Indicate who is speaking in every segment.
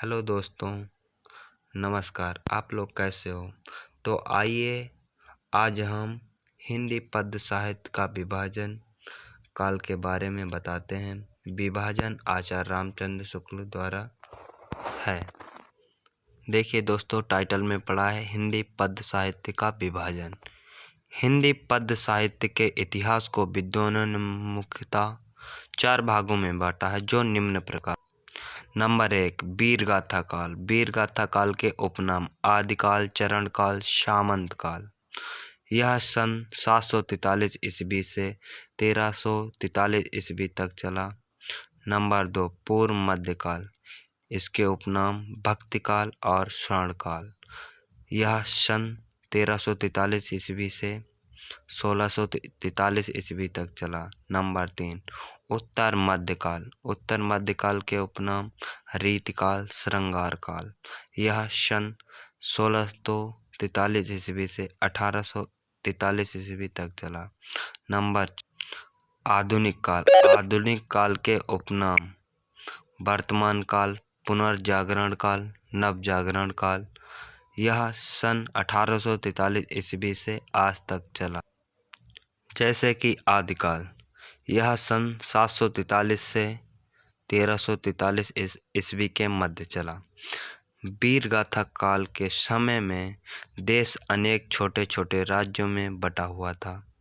Speaker 1: Hello दोस्तों, नमस्कार। आप लोग कैसे हो? तो आइए आज हम हिंदी पद्य साहित्य का विभाजन काल के बारे में बताते हैं। विभाजन आचार्य रामचंद्र शुक्ल द्वारा है। देखिए दोस्तों, टाइटल में पढ़ा है हिंदी पद्य साहित्य का विभाजन। हिंदी पद्य साहित्य के इतिहास को विद्वानों ने मुख्यतः 4 भागों में बांटा है, जो निम्न प्रकार। नंबर 1, वीरगाथा काल। वीरगाथा काल के उपनाम आदिकाल, चरण काल, सामंत काल। यह सन 743 ईस्वी से 1343 ईस्वी तक चला। नंबर 2, पूर्व मध्यकाल। इसके उपनाम भक्तिकाल और स्वर्णकाल। यह सन 1343 ईस्वी से 1643 ईस्वी तक चला। नंबर 3, उत्तर मध्यकाल। उत्तर मध्यकाल के उपनाम रीतिकाल, श्रृंगार काल। यह सन 1643 ईस्वी से 1843 ईस्वी तक चला। नंबर आधुनिक काल। आधुनिक काल के उपनाम वर्तमान काल, पुनर्जागरण काल, नवजागरण काल। यह सन 1843 ईस्वी से आज तक चला। जैसे कि आदिकाल, यह सन 743 से 1343 ईस्वी के मध्य चला। वीरगाथा काल के समय में देश अनेक छोटे छोटे राज्यों में बटा हुआ था।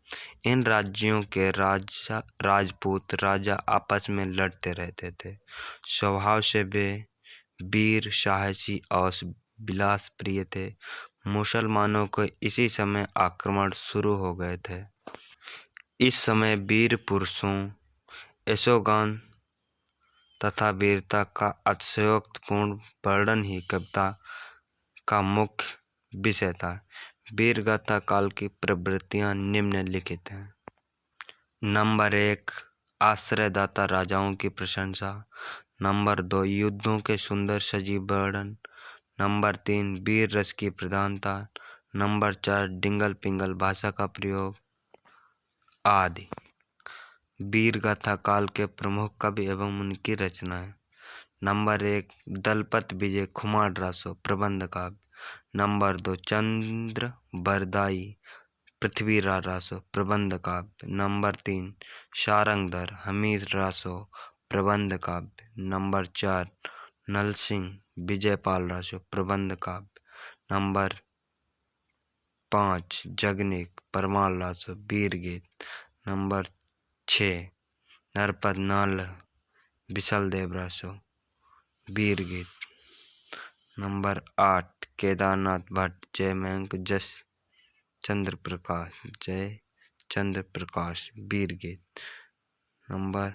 Speaker 1: इन राज्यों के राजपूत राजा आपस में लड़ते रहते थे। स्वभाव से वे वीर, साहसी और विलास प्रिय थे। मुसलमानों को इसी समय आक्रमण शुरू हो गए थे। इस समय वीर पुरुषों, यशोगान तथा वीरता का अतिशयोक्तिपूर्ण वर्णन ही कविता का मुख्य विषय था। वीरगाथा काल की प्रवृत्तियां निम्नलिखित हैं। नंबर 1, आश्रयदाता राजाओं की प्रशंसा। नंबर 2, युद्धों के सुंदर सजीव वर्णन। नंबर 3, वीर रस की प्रधानता। नंबर 4, डिंगल पिंगल भाषा का प्रयोग आदि। वीरगाथा काल के प्रमुख कवि एवं उनकी रचनाएं। नंबर 1, दलपत विजय खुमार रासो प्रबंध काव्य। नंबर 2, चंद्र बरदाई पृथ्वीराज रासो प्रबंध काव्य। नंबर 3, सारंगधर हमीर रासो प्रबंध काव्य। नंबर 4, नलसिंह विजयपाल रासो प्रबंध काव्य। नंबर 5, जगनिक परमाल रासो वीर गीत। नंबर 6, नरपद नाल विशल देव रासो वीर गीत। नंबर 8, केदारनाथ भट्ट जय मयंक जस चंद्र प्रकाश वीर गीत। नंबर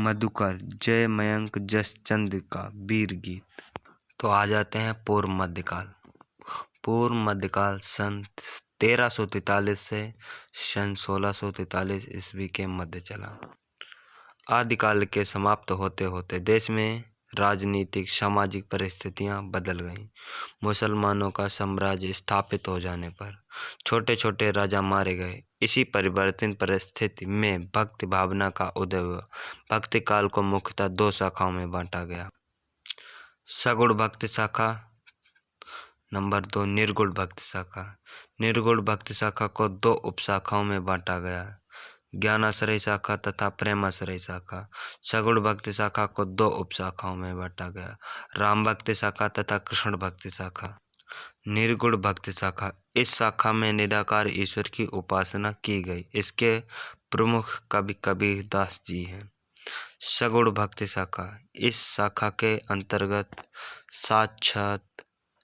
Speaker 1: मधुकर जय मयंक जस चंद्र का वीर गीत। तो आ जाते हैं पूर्व मध्यकाल। पूर्व मध्यकाल सन 1343 से सन 1643 ईस्वी के मध्य चला। आदिकाल के समाप्त होते होते देश में राजनीतिक सामाजिक परिस्थितियां बदल गईं। मुसलमानों का साम्राज्य स्थापित हो जाने पर छोटे छोटे राजा मारे गए। इसी परिवर्तित परिस्थिति में भक्ति भावना का उदय हुआ। भक्ति काल को मुख्यतः 2 शाखाओं में बांटा गया। सगुण भक्ति शाखा। नंबर 2, निर्गुण भक्ति शाखा। निर्गुण भक्ति शाखा को 2 उपशाखाओं में बांटा गया, ज्ञानाश्रय शाखा तथा प्रेमाश्रय शाखा। सगुण भक्ति शाखा को 2 उपशाखाओं में बांटा गया, राम भक्ति शाखा तथा कृष्ण भक्ति शाखा। निर्गुण भक्ति शाखा, इस शाखा में निराकार ईश्वर की उपासना की गई। इसके प्रमुख कवि कबीरदास जी हैं। सगुण भक्ति शाखा, इस शाखा के अंतर्गत साक्षात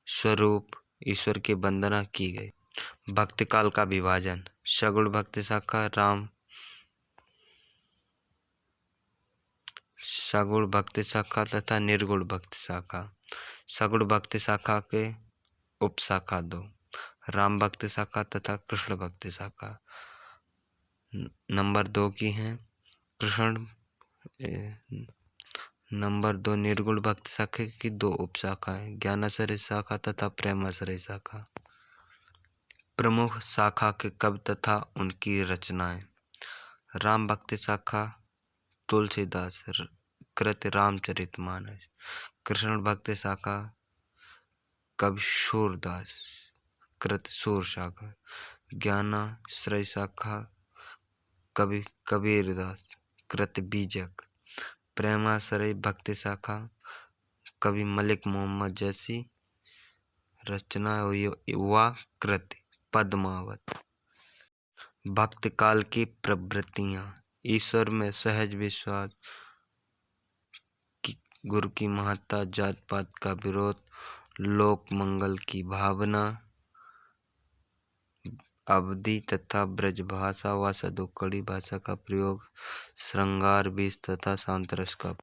Speaker 1: स्वरूप ईश्वर की वंदना की गई। भक्ति काल का विभाजन। सगुण भक्ति शाखा सगुण भक्ति शाखा तथा निर्गुण भक्ति शाखा। सगुण भक्ति शाखा के उपशाखा 2, राम भक्ति शाखा तथा कृष्ण भक्ति शाखा। नंबर 2 की हैं कृष्ण। नंबर 2, निर्गुण भक्ति शाखा की 2 उपशाखाएं, ज्ञानाश्रय शाखा तथा प्रेमाश्रय शाखा। प्रमुख शाखा के कवि तथा उनकी रचनाएं। राम भक्ति शाखा तुलसीदास कृत रामचरितमानस। कृष्ण भक्त शाखा कवि सूरदास कृत सूर सागर। ज्ञानाश्रय शाखा कवि कबीरदास कृत बीजक। प्रेमाश्रय भक्ति शाखा कवि मलिक मोहम्मद जैसी रचना व कृति पद्मावत। भक्त काल की प्रवृत्तियां, ईश्वर में सहज विश्वास, गुरु की महत्ता, जात पात का विरोध, लोक मंगल की भावना, अवधी तथा ब्रज भाषा व सदोकड़ी भाषा का प्रयोग, श्रृंगार बीज तथा शांत रस का